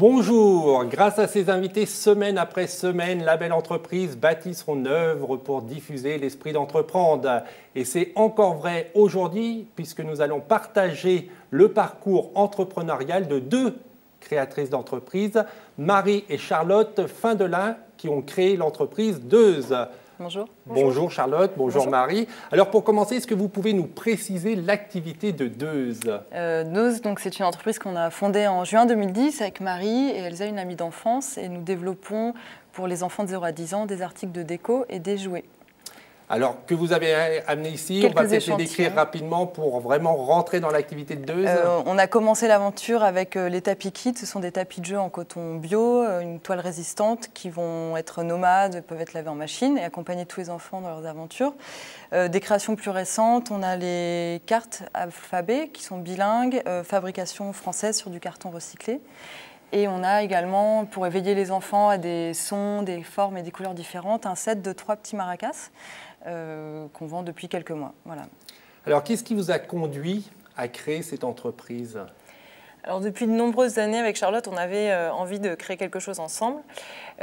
Bonjour, grâce à ses invités, semaine après semaine, la belle entreprise bâtit son œuvre pour diffuser l'esprit d'entreprendre. Et c'est encore vrai aujourd'hui, puisque nous allons partager le parcours entrepreneurial de deux créatrices d'entreprise, Marie et Charlotte Findelin, qui ont créé l'entreprise Deuze. Bonjour. Bonjour Charlotte, bonjour Marie. Alors pour commencer, est-ce que vous pouvez nous préciser l'activité de Deuze? Deuze, c'est une entreprise qu'on a fondée en juin 2010 avec Marie et Elsa, une amie d'enfance, et nous développons pour les enfants de 0 à 10 ans des articles de déco et des jouets. Alors, que vous avez amené ici, on va peut-être les décrire rapidement pour vraiment rentrer dans l'activité de Deuze. On a commencé l'aventure avec les tapis kits. Ce sont des tapis de jeu en coton bio, une toile résistante qui vont être nomades, peuvent être lavés en machine et accompagner tous les enfants dans leurs aventures. Des créations plus récentes, on a les cartes alphabet qui sont bilingues, fabrication française sur du carton recyclé. Et on a également, pour éveiller les enfants à des sons, des formes et des couleurs différentes, un set de 3 petits maracas qu'on vend depuis quelques mois. Voilà. Alors, qu'est-ce qui vous a conduit à créer cette entreprise ? Alors, depuis de nombreuses années, avec Charlotte, on avait envie de créer quelque chose ensemble.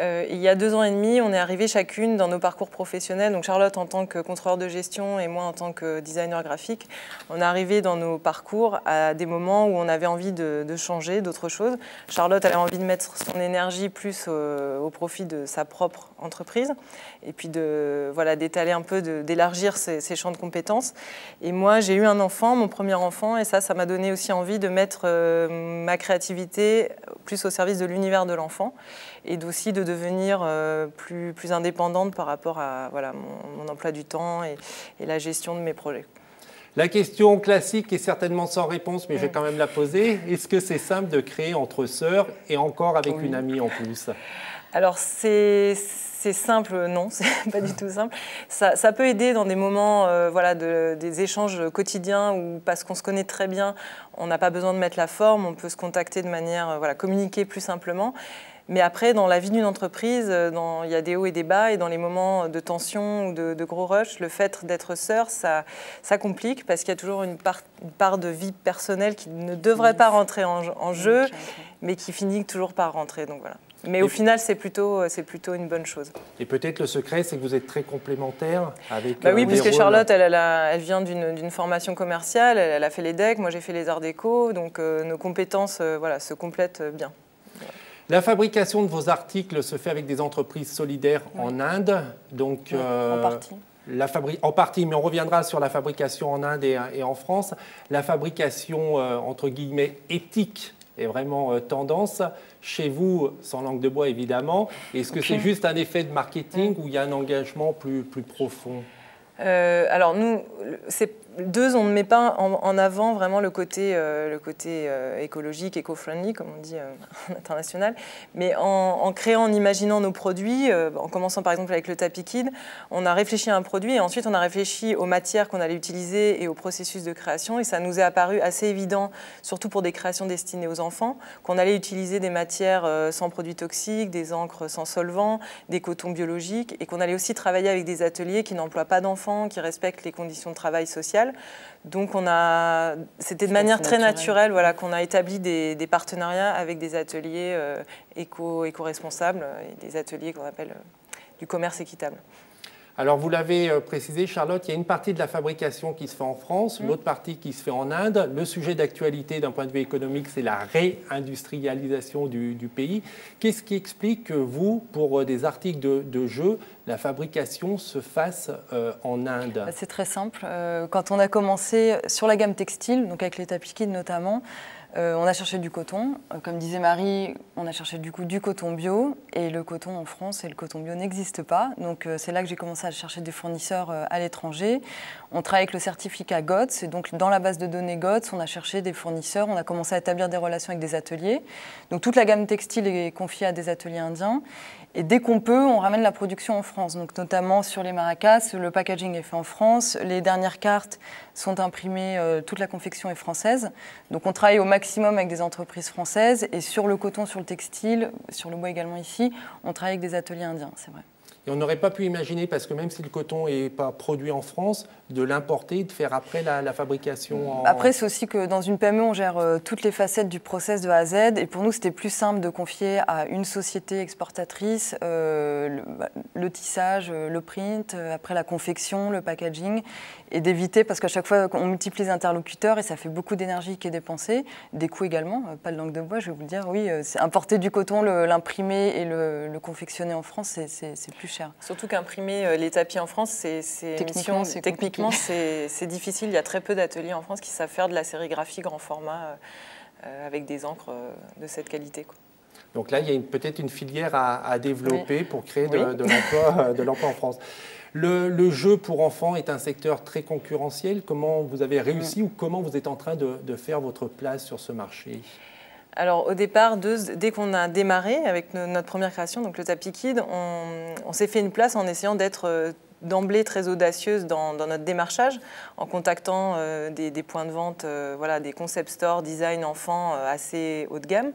Il y a 2 ans et demi, on est arrivés chacune dans nos parcours professionnels. Donc Charlotte en tant que contrôleur de gestion et moi en tant que designer graphique. On est arrivés dans nos parcours à des moments où on avait envie de changer, d'autres choses. Charlotte avait envie de mettre son énergie plus au profit de sa propre entreprise et puis d'étaler un peu, d'élargir ses champs de compétences. Et moi, j'ai eu un enfant, mon premier enfant, et ça m'a donné aussi envie de mettre ma créativité plus au service de l'univers de l'enfant et aussi de devenir plus indépendante par rapport à mon emploi du temps et la gestion de mes projets. La question classique est certainement sans réponse, mais je vais quand même la poser. Est-ce que c'est simple de créer entre sœurs et encore avec une amie en plus? Alors c'est simple, non, c'est pas du tout simple. Ça peut aider dans des moments des échanges quotidiens où, parce qu'on se connaît très bien, on n'a pas besoin de mettre la forme, on peut se contacter de manière, communiquer plus simplement. Mais après, dans la vie d'une entreprise, il y a des hauts et des bas, et dans les moments de tension ou de gros rush, le fait d'être sœur, ça complique parce qu'il y a toujours une part de vie personnelle qui ne devrait pas rentrer en jeu, mais qui finit toujours par rentrer. Donc voilà. Mais au final, c'est plutôt une bonne chose. Et peut-être le secret, c'est que vous êtes très complémentaires avec oui, puisque Charlotte, elle vient d'une formation commerciale, elle a fait les decks, moi j'ai fait les arts déco, donc nos compétences se complètent bien. La fabrication de vos articles se fait avec des entreprises solidaires en Inde. Donc, en partie. En partie, mais on reviendra sur la fabrication en Inde et en France. La fabrication, entre guillemets, éthique est vraiment tendance. Chez vous, sans langue de bois, évidemment. Est-ce que c'est juste un effet de marketing ou il y a un engagement plus profond? Alors nous, Deuze, on ne met pas en avant vraiment le côté écologique, éco-friendly, comme on dit en international, mais en créant, en imaginant nos produits, en commençant par exemple avec le tapis kid, on a réfléchi à un produit et ensuite on a réfléchi aux matières qu'on allait utiliser et au processus de création, et ça nous est apparu assez évident, surtout pour des créations destinées aux enfants, qu'on allait utiliser des matières sans produits toxiques, des encres sans solvants, des cotons biologiques, et qu'on allait aussi travailler avec des ateliers qui n'emploient pas d'enfants, qui respectent les conditions de travail sociales. Donc c'était de manière très naturelle qu'on a établi des partenariats avec des ateliers éco-responsables et des ateliers qu'on appelle du commerce équitable. Alors, vous l'avez précisé, Charlotte, il y a une partie de la fabrication qui se fait en France, l'autre partie qui se fait en Inde. Le sujet d'actualité d'un point de vue économique, c'est la réindustrialisation du pays. Qu'est-ce qui explique que vous, pour des articles de jeu, la fabrication se fasse en Inde? C'est très simple. Quand on a commencé sur la gamme textile, donc avec les tapis kid notamment, on a cherché du coton. Comme disait Marie, on a cherché du coton bio. Et le coton en France et le coton bio n'existe pas. Donc c'est là que j'ai commencé à chercher des fournisseurs à l'étranger. On travaille avec le certificat GOTS. Et donc dans la base de données GOTS, on a cherché des fournisseurs. On a commencé à établir des relations avec des ateliers. Donc toute la gamme textile est confiée à des ateliers indiens. Et dès qu'on peut, on ramène la production en France. Donc notamment sur les maracas, le packaging est fait en France. Les dernières cartes sont imprimées, toute la confection est française. Donc on travaille au maximum avec des entreprises françaises. Et sur le coton, sur le textile, sur le bois également ici, on travaille avec des ateliers indiens, c'est vrai. Et on n'aurait pas pu imaginer, parce que même si le coton n'est pas produit en France, de l'importer, de faire après la fabrication Après, c'est aussi que dans une PME, on gère toutes les facettes du process de A à Z. Et pour nous, c'était plus simple de confier à une société exportatrice le tissage, le print, après la confection, le packaging, et d'éviter, parce qu'à chaque fois, on multiplie les interlocuteurs et ça fait beaucoup d'énergie qui est dépensée, des coûts également, pas de langue de bois, je vais vous le dire. Oui, importer du coton, l'imprimer et le confectionner en France, c'est plus cher. Surtout qu'imprimer les tapis en France, techniquement, c'est difficile. Il y a très peu d'ateliers en France qui savent faire de la sérigraphie grand format avec des encres de cette qualité, quoi. Donc là, il y a peut-être une filière à développer pour créer de l'emploi en France. Le jeu pour enfants est un secteur très concurrentiel. Comment vous avez réussi ou comment vous êtes en train de faire votre place sur ce marché ? Alors au départ, dès qu'on a démarré avec notre première création, donc le Tapis Kid, on s'est fait une place en essayant d'être d'emblée très audacieuse dans notre démarchage, en contactant des points de vente, des concept stores, design enfants assez haut de gamme,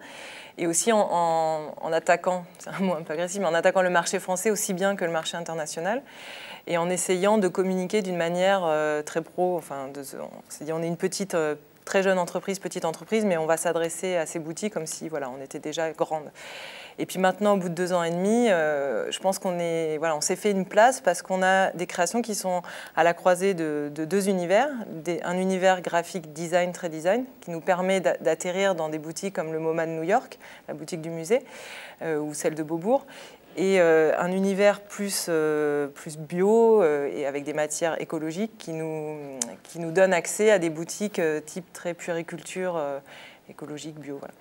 et aussi en attaquant, c'est un mot un peu agressif, mais en attaquant le marché français aussi bien que le marché international, et en essayant de communiquer d'une manière très pro. Enfin, on s'est dit, on est une petite, très jeune entreprise, petite entreprise, mais on va s'adresser à ces boutiques comme si on était déjà grande. Et puis maintenant, au bout de 2 ans et demi, je pense on s'est fait une place parce qu'on a des créations qui sont à la croisée de 2 univers. Un univers graphique design, très design, qui nous permet d'atterrir dans des boutiques comme le MoMA de New York, la boutique du musée, ou celle de Beaubourg, et un univers plus bio et avec des matières écologiques qui nous donne accès à des boutiques type très puériculture, écologique, bio. Voilà.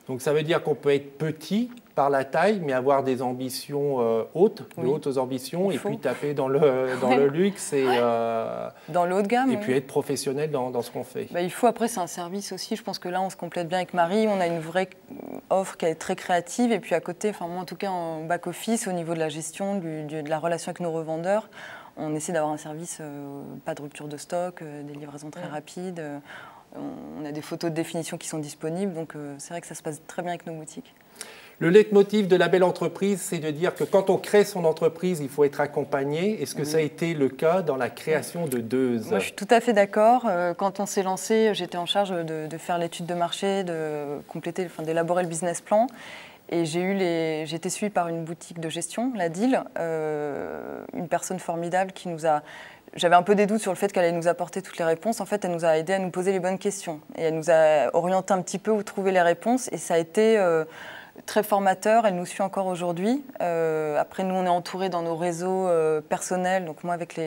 Donc ça veut dire qu'on peut être petit par la taille, mais avoir des ambitions hautes, de hautes ambitions, et puis taper dans le luxe et dans le haut de gamme. Et puis être professionnel dans ce qu'on fait. Il faut, après, c'est un service aussi. Je pense que là, on se complète bien avec Marie. On a une vraie offre qui est très créative. Et puis à côté, moi en tout cas en back-office, au niveau de la gestion, de la relation avec nos revendeurs, on essaie d'avoir un service, pas de rupture de stock, des livraisons très rapides. On a des photos de définition qui sont disponibles, donc c'est vrai que ça se passe très bien avec nos boutiques. Le leitmotiv de la belle entreprise, c'est de dire que quand on crée son entreprise, il faut être accompagné. Est-ce que ça a été le cas dans la création de Deuze ? Moi, je suis tout à fait d'accord. Quand on s'est lancé, j'étais en charge de faire l'étude de marché, de compléter, d'élaborer le business plan. Et j'ai été suivie par une boutique de gestion, la DIL, une personne formidable qui nous a... J'avais un peu des doutes sur le fait qu'elle allait nous apporter toutes les réponses. En fait, elle nous a aidé à nous poser les bonnes questions. Et elle nous a orienté un petit peu où trouver les réponses. Et ça a été très formateur. Elle nous suit encore aujourd'hui. Après, nous, on est entourés dans nos réseaux personnels. Donc moi, avec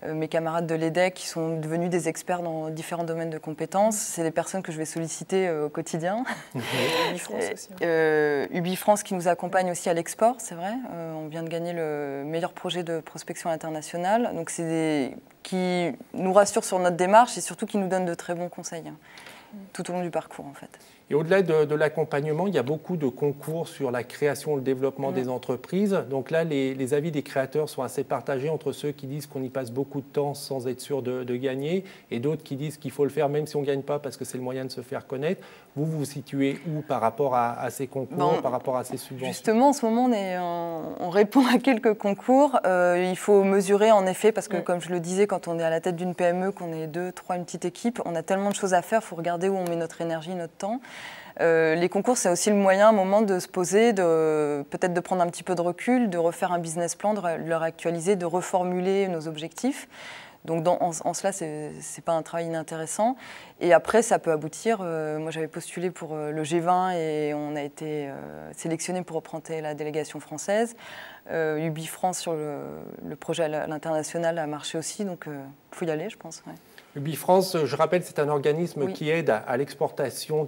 mes camarades de l'EDEC qui sont devenus des experts dans différents domaines de compétences. C'est des personnes que je vais solliciter au quotidien. Ubifrance aussi. Ubifrance qui nous accompagne aussi à l'export, c'est vrai. On vient de gagner le meilleur projet de prospection internationale. Donc c'est qui nous rassurent sur notre démarche et surtout qui nous donnent de très bons conseils tout au long du parcours en fait. Et au-delà de l'accompagnement, il y a beaucoup de concours sur la création et le développement des entreprises. Donc là, les avis des créateurs sont assez partagés entre ceux qui disent qu'on y passe beaucoup de temps sans être sûr de gagner et d'autres qui disent qu'il faut le faire même si on ne gagne pas parce que c'est le moyen de se faire connaître. Vous vous situez où par rapport à ces concours, par rapport à ces subventions ? Justement, en ce moment, on répond à quelques concours. Il faut mesurer en effet, parce que comme je le disais, quand on est à la tête d'une PME, qu'on est 2, 3, une petite équipe, on a tellement de choses à faire, il faut regarder où on met notre énergie, notre temps. Les concours, c'est aussi le moyen, à un moment, de se poser, peut-être de prendre un petit peu de recul, de refaire un business plan, de le réactualiser, de reformuler nos objectifs. Donc en cela, ce n'est pas un travail inintéressant. Et après, ça peut aboutir. Moi, j'avais postulé pour le G20 et on a été sélectionné pour représenter la délégation française. Ubifrance sur le projet à l'international a marché aussi, donc il faut y aller, je pense. Ouais. Ubifrance, je rappelle, c'est un organisme qui aide à l'exportation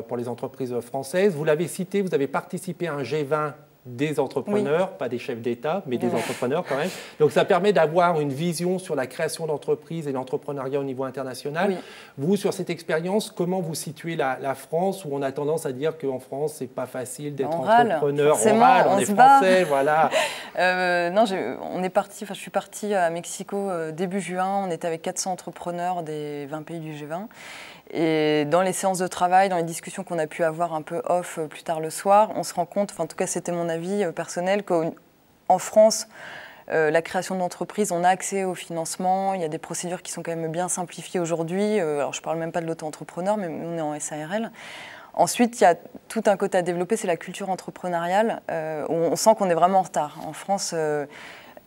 pour les entreprises françaises. Vous l'avez cité, vous avez participé à un G20 des entrepreneurs, pas des chefs d'État, mais des entrepreneurs quand même. Donc ça permet d'avoir une vision sur la création d'entreprises et l'entrepreneuriat au niveau international. Vous, sur cette expérience, comment vous situez la France, où on a tendance à dire qu'en France, c'est pas facile d'être entrepreneur. On est français, voilà. Non, je suis partie à Mexico début juin. On était avec 400 entrepreneurs des 20 pays du G20. Et dans les séances de travail, dans les discussions qu'on a pu avoir un peu off plus tard le soir, on se rend compte, en tout cas c'était mon avis personnel, qu'en en France, la création d'entreprise, on a accès au financement, il y a des procédures qui sont quand même bien simplifiées aujourd'hui. Alors je ne parle même pas de l'auto-entrepreneur, mais on est en SARL. Ensuite, il y a tout un côté à développer, c'est la culture entrepreneuriale, où on sent qu'on est vraiment en retard. En France,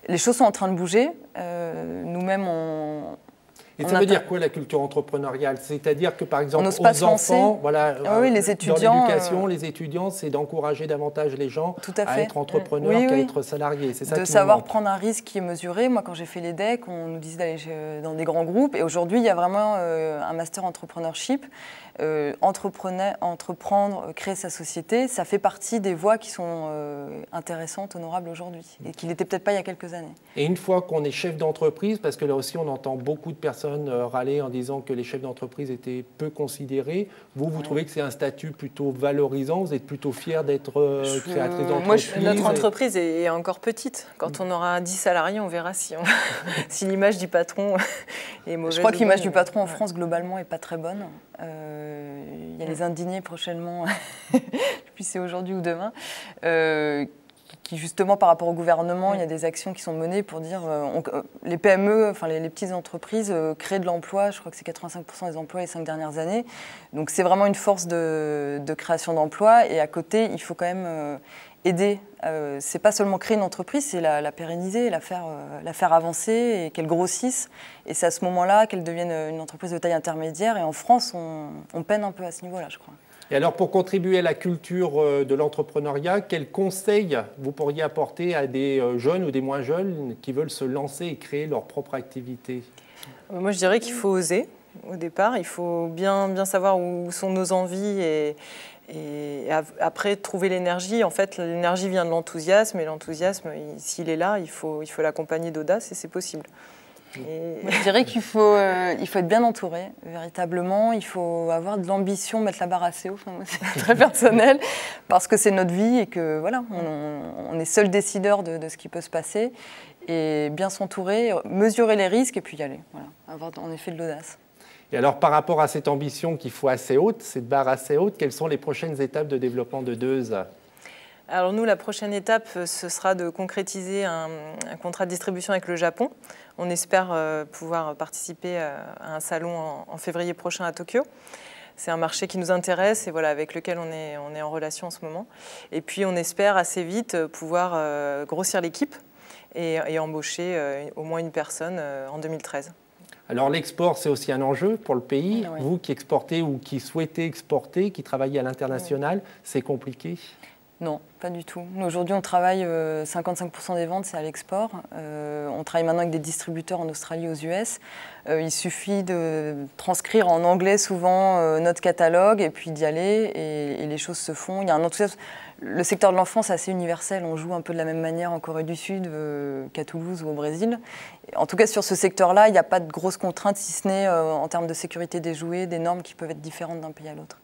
les choses sont en train de bouger. Nous-mêmes, Et ça veut dire quoi la culture entrepreneuriale? C'est-à-dire que par exemple aux enfants, voilà, oui, les étudiants, dans l'éducation, les étudiants, c'est d'encourager davantage les gens à être entrepreneurs qu'à être salariés. C'est ça de savoir prendre un risque qui est mesuré. Moi, quand j'ai fait l'EDEC, on nous disait d'aller dans des grands groupes. Et aujourd'hui, il y a vraiment un master entrepreneurship. Entreprendre, créer sa société, ça fait partie des voies qui sont intéressantes, honorables aujourd'hui, et qui n'étaient peut-être pas il y a quelques années. Et une fois qu'on est chef d'entreprise, parce que là aussi on entend beaucoup de personnes râler en disant que les chefs d'entreprise étaient peu considérés, vous trouvez que c'est un statut plutôt valorisant, vous êtes plutôt fier d'être créatrice d'entreprise? Notre entreprise est encore petite. Quand on aura 10 salariés, on verra si si l'image du patron est mauvaise. Je crois que l'image du patron en France, globalement, n'est pas très bonne. Il y a les indignés prochainement, je ne sais plus si c'est aujourd'hui ou demain, qui justement par rapport au gouvernement, il y a des actions qui sont menées pour dire les PME, enfin les petites entreprises créent de l'emploi, je crois que c'est 85% des emplois les 5 dernières années. Donc c'est vraiment une force de création d'emplois, et à côté, il faut quand même aider. C'est pas seulement créer une entreprise, c'est la pérenniser, la faire avancer et qu'elle grossisse. Et c'est à ce moment-là qu'elle devienne une entreprise de taille intermédiaire. Et en France, on peine un peu à ce niveau-là, je crois. Et alors, pour contribuer à la culture de l'entrepreneuriat, quels conseils vous pourriez apporter à des jeunes ou des moins jeunes qui veulent se lancer et créer leur propre activité? Moi, je dirais qu'il faut oser au départ. Il faut bien savoir où sont nos envies et après, trouver l'énergie. En fait, l'énergie vient de l'enthousiasme, et l'enthousiasme, s'il est là, il faut l'accompagner d'audace, et c'est possible. Je dirais qu'il faut être bien entouré, véritablement. Il faut avoir de l'ambition, mettre la barre assez haut. Enfin, c'est très personnel, parce que c'est notre vie et que voilà, on est seul décideur de ce qui peut se passer. Et bien s'entourer, mesurer les risques et puis y aller. Voilà, avoir en effet de l'audace. Et alors, par rapport à cette ambition qu'il faut assez haute, cette barre assez haute, quelles sont les prochaines étapes de développement de Deuze? Alors nous, la prochaine étape, ce sera de concrétiser un contrat de distribution avec le Japon. On espère pouvoir participer à un salon en février prochain à Tokyo. C'est un marché qui nous intéresse et voilà, avec lequel on est en relation en ce moment. Et puis on espère assez vite pouvoir grossir l'équipe et embaucher au moins une personne en 2013. Alors l'export, c'est aussi un enjeu pour le pays. Oui. Vous qui exportez ou qui souhaitez exporter, qui travaillez à l'international, c'est compliqué? Non, pas du tout. Nous, aujourd'hui, on travaille 55% des ventes, c'est à l'export. On travaille maintenant avec des distributeurs en Australie, aux US. Il suffit de transcrire en anglais souvent notre catalogue et puis d'y aller et les choses se font. Il y a un enthousiasme. Le secteur de l'enfance est assez universel. On joue un peu de la même manière en Corée du Sud qu'à Toulouse ou au Brésil. En tout cas, sur ce secteur-là, il n'y a pas de grosses contraintes, si ce n'est en termes de sécurité des jouets, des normes qui peuvent être différentes d'un pays à l'autre.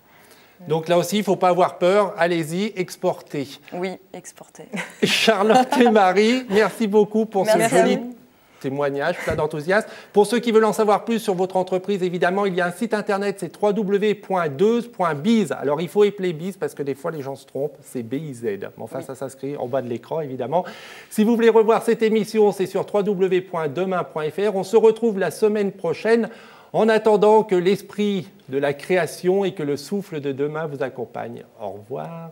Donc là aussi, il ne faut pas avoir peur. Allez-y, exportez. Oui, exporter. Charlotte et Marie, merci beaucoup pour ce joli témoignage, plein d'enthousiasme. Pour ceux qui veulent en savoir plus sur votre entreprise, évidemment, il y a un site internet, c'est www.deuze.biz. Alors, il faut épeler biz parce que des fois, les gens se trompent, c'est BIZ. Mais enfin, ça s'inscrit en bas de l'écran, évidemment. Si vous voulez revoir cette émission, c'est sur www.demain.fr. On se retrouve la semaine prochaine. En attendant que l'esprit de la création et que le souffle de demain vous accompagne. Au revoir.